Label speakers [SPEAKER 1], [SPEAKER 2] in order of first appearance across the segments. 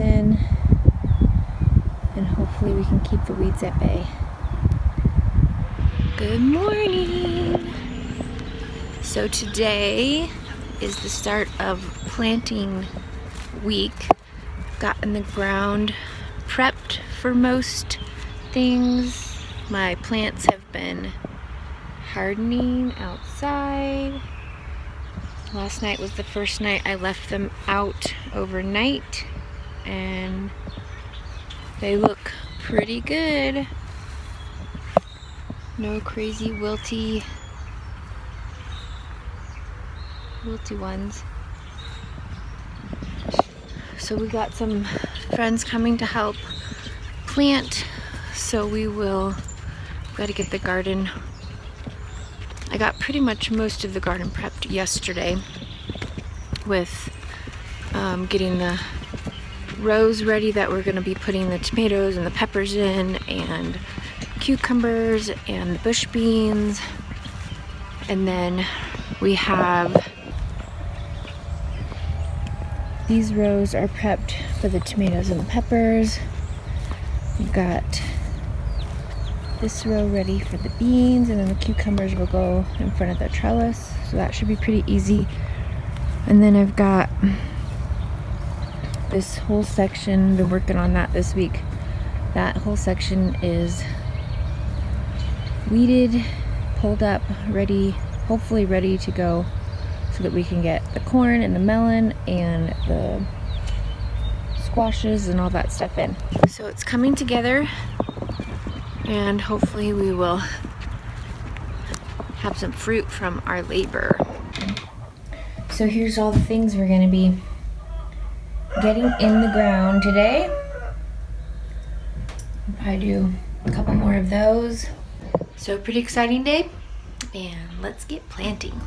[SPEAKER 1] in, and hopefully we can keep the weeds at bay. Good morning! So today is the start of planting week. Gotten the ground prepped for most things. My plants have been hardening outside. Last night was the first night I left them out overnight, and they look pretty good. No crazy wilty ones. So we got some friends coming to help plant, so gotta get the garden. I got pretty much most of the garden prepped yesterday with getting the rows ready that we're gonna be putting the tomatoes and the peppers in, and cucumbers and the bush beans. And then we have these rows are prepped for the tomatoes and the peppers. We've got this row ready for the beans, and then the cucumbers will go in front of the trellis, so that should be pretty easy. And then I've got this whole section, been working on that this week. That whole section is weeded, pulled up, ready, hopefully ready to go, so that we can get the corn and the melon and the squashes and all that stuff in. So it's coming together, and hopefully we will have some fruit from our labor. So here's all the things we're going to be getting in the ground today. I'll probably do a couple more of those. So pretty exciting day, and let's get planting.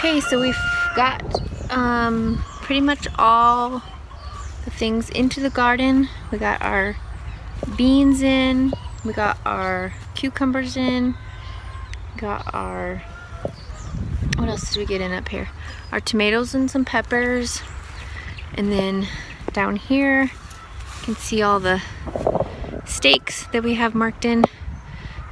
[SPEAKER 1] Okay, so we've got pretty much all the things into the garden. We got our beans in, we got our cucumbers in, got our, what else did we get in up here? Our tomatoes and some peppers. And then down here, you can see all the stakes that we have marked in.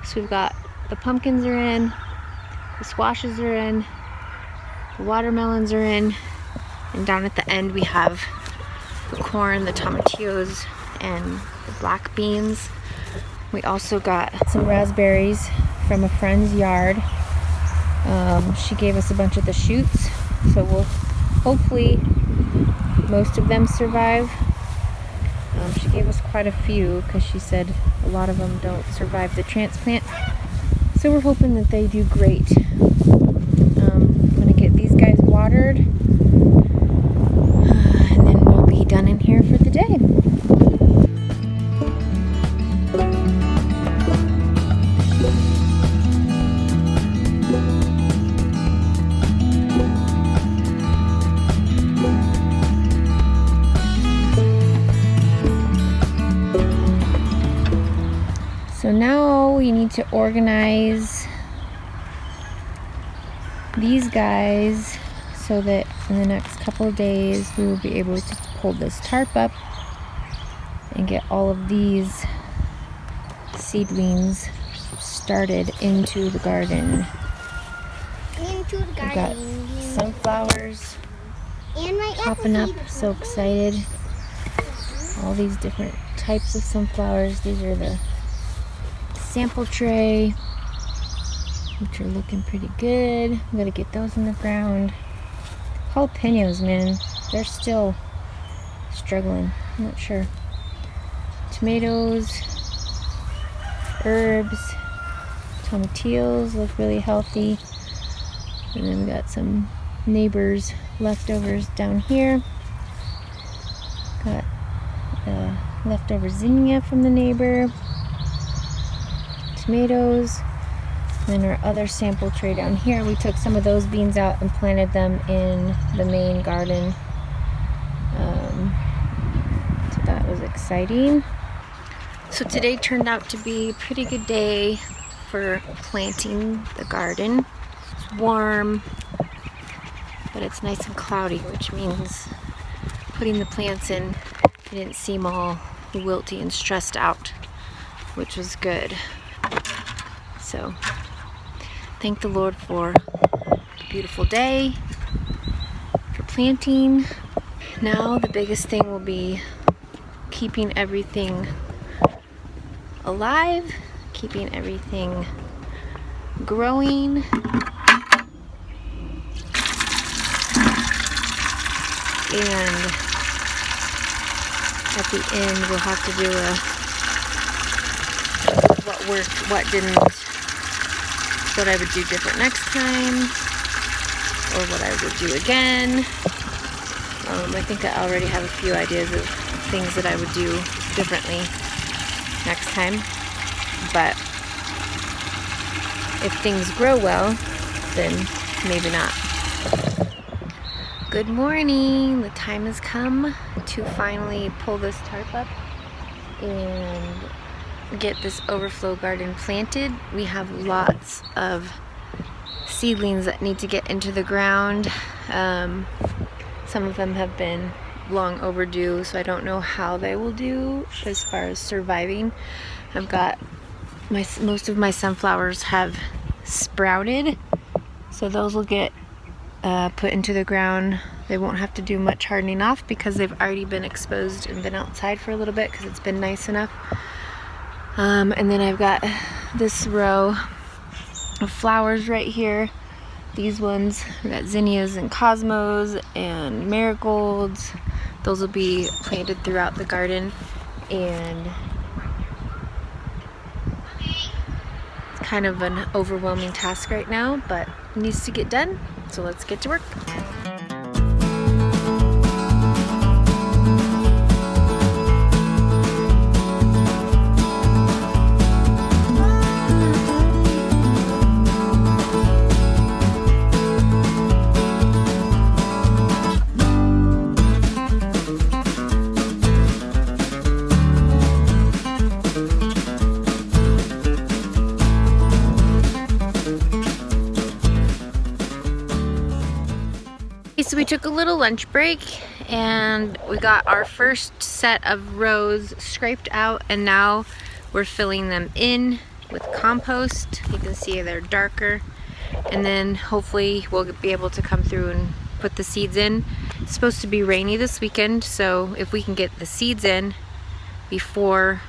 [SPEAKER 1] So we've got the pumpkins are in, the squashes are in, the watermelons are in, and down at the end we have the corn, the tomatillos, and the black beans. We also got some raspberries from a friend's yard. She gave us a bunch of the shoots, so we'll hopefully most of them survive. She gave us quite a few because she said a lot of them don't survive the transplant, so we're hoping that they do great. I'm gonna get these guys watered, and then we'll be done in here for the day. So now we need to organize these guys so that in the next couple of days we will be able to pull this tarp up and get all of these seedlings started into the garden. We've got sunflowers popping up, so excited. All these different types of sunflowers. These are the sample tray, which are looking pretty good. I'm gonna get those in the ground. Jalapenos, man, they're still struggling. I'm not sure. Tomatoes, herbs. Tomatillos look really healthy. And then we got some neighbors' leftovers down here. Got leftover zinnia from the neighbor. Tomatoes. And then our other sample tray down here, we took some of those beans out and planted them in the main garden. So that was exciting. So today turned out to be a pretty good day for planting the garden. It's warm, but it's nice and cloudy, which means putting the plants in, it didn't seem all wilty and stressed out, which was good. So thank the Lord for a beautiful day, for planting. Now the biggest thing will be keeping everything alive, keeping everything growing. And at the end we'll have to do what worked, what didn't, what I would do different next time, or what I would do again. I think I already have a few ideas of things that I would do differently next time, but if things grow well, then maybe not. Good morning. The time has come to finally pull this tarp up and get this overflow garden planted. We have lots of seedlings that need to get into the ground. Some of them have been long overdue, so I don't know how they will do as far as surviving. I've got most of my sunflowers have sprouted, so those will get put into the ground. They won't have to do much hardening off because they've already been exposed and been outside for a little bit because it's been nice enough. And then I've got this row of flowers right here. These ones, I've got zinnias and cosmos and marigolds. Those will be planted throughout the garden, and it's kind of an overwhelming task right now, but it needs to get done, so let's get to work. So we took a little lunch break and we got our first set of rows scraped out, and now we're filling them in with compost. You can see they're darker, and then hopefully we'll be able to come through and put the seeds in. It's supposed to be rainy this weekend, so if we can get the seeds in before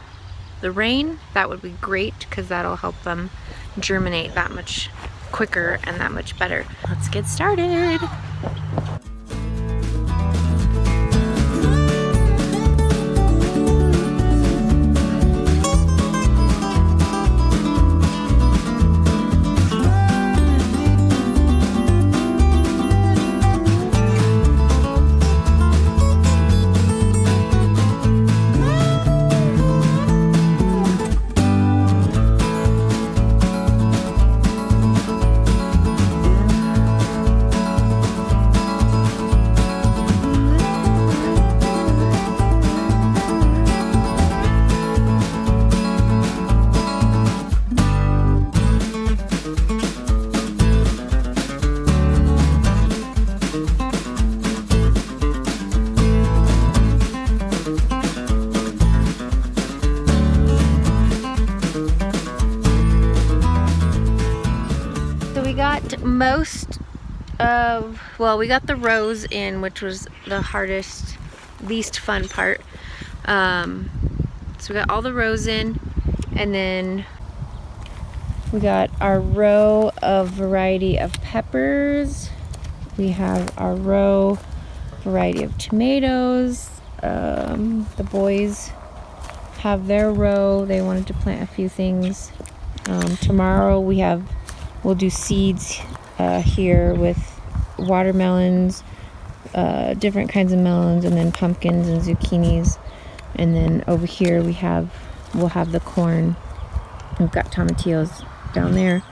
[SPEAKER 1] the rain, that would be great, because that'll help them germinate that much quicker and that much better. Let's get started. Most of, well, we got the rows in, which was the hardest, least fun part. So we got all the rows in, and then we got our row of variety of peppers. We have our row variety of tomatoes. The boys have their row. They wanted to plant a few things. Tomorrow we'll do seeds here with watermelons, different kinds of melons, and then pumpkins and zucchinis. And then over here we'll have the corn. We've got tomatillos down there.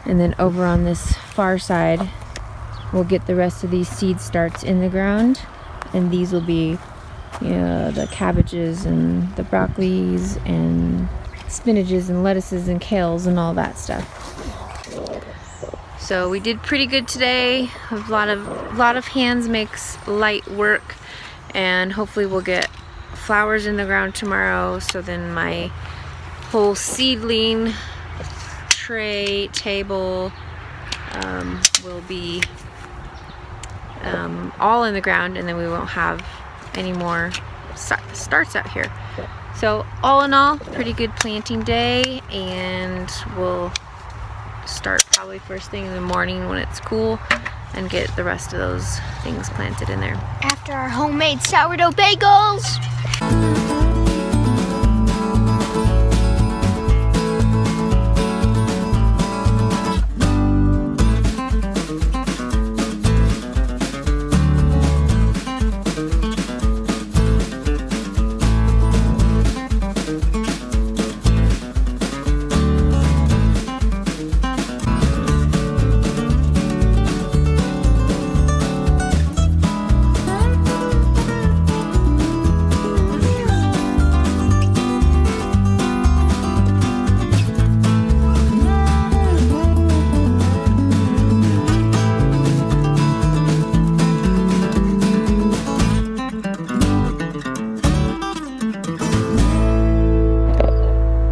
[SPEAKER 1] And then over on this far side, we'll get the rest of these seed starts in the ground. And these will be, the cabbages and the broccolis and spinaches and lettuces and kales and all that stuff. So we did pretty good today. A lot of hands makes light work, and hopefully we'll get flowers in the ground tomorrow. So then my whole seedling table will be all in the ground, and then we won't have any more starts out here. So all in all, pretty good planting day, and we'll start probably first thing in the morning when it's cool and get the rest of those things planted in there.
[SPEAKER 2] After our homemade sourdough bagels.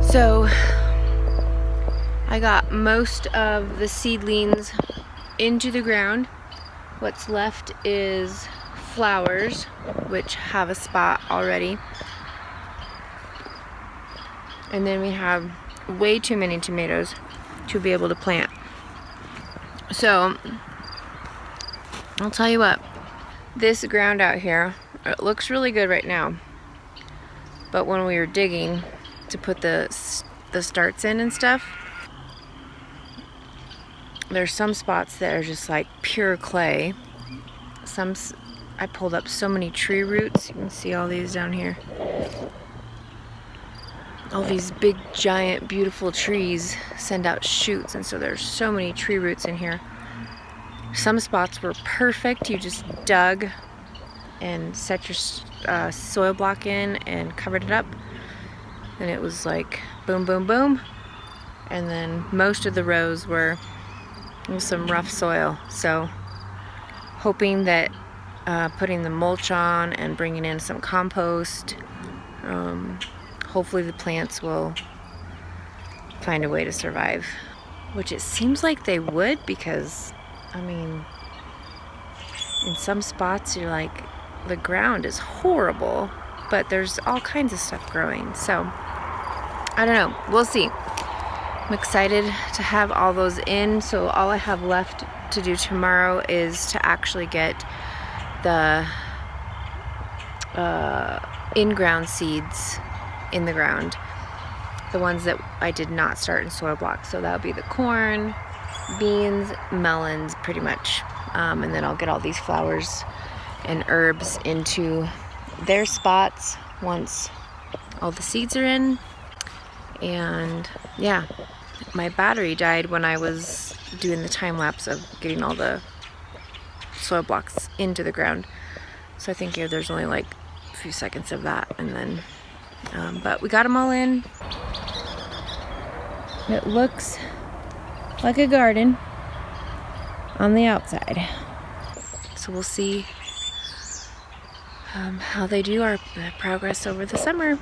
[SPEAKER 1] So I got most of the seedlings into the ground. What's left is flowers, which have a spot already. And then we have way too many tomatoes to be able to plant. So I'll tell you what, this ground out here, it looks really good right now. But when we were digging to put the starts in and stuff, there's some spots that are just like pure clay. I pulled up so many tree roots. You can see all these down here. All these big, giant, beautiful trees send out shoots, and so there's so many tree roots in here. Some spots were perfect. You just dug and set your soil block in and covered it up. And it was like boom, boom, boom. And then most of the rows were some rough soil. So hoping that putting the mulch on and bringing in some compost, hopefully the plants will find a way to survive. Which it seems like they would, because, I mean, in some spots you're like, the ground is horrible, but there's all kinds of stuff growing. So I don't know, we'll see. I'm excited to have all those in. So all I have left to do tomorrow is to actually get the in-ground seeds in the ground, the ones that I did not start in soil blocks. So that'll be the corn, beans, melons, pretty much, and then I'll get all these flowers and herbs into their spots once all the seeds are in. And yeah, my battery died when I was doing the time lapse of getting all the soil blocks into the ground. So I think there's only like a few seconds of that, and then but we got them all in. It looks like a garden on the outside. So we'll see how they do our progress over the summer.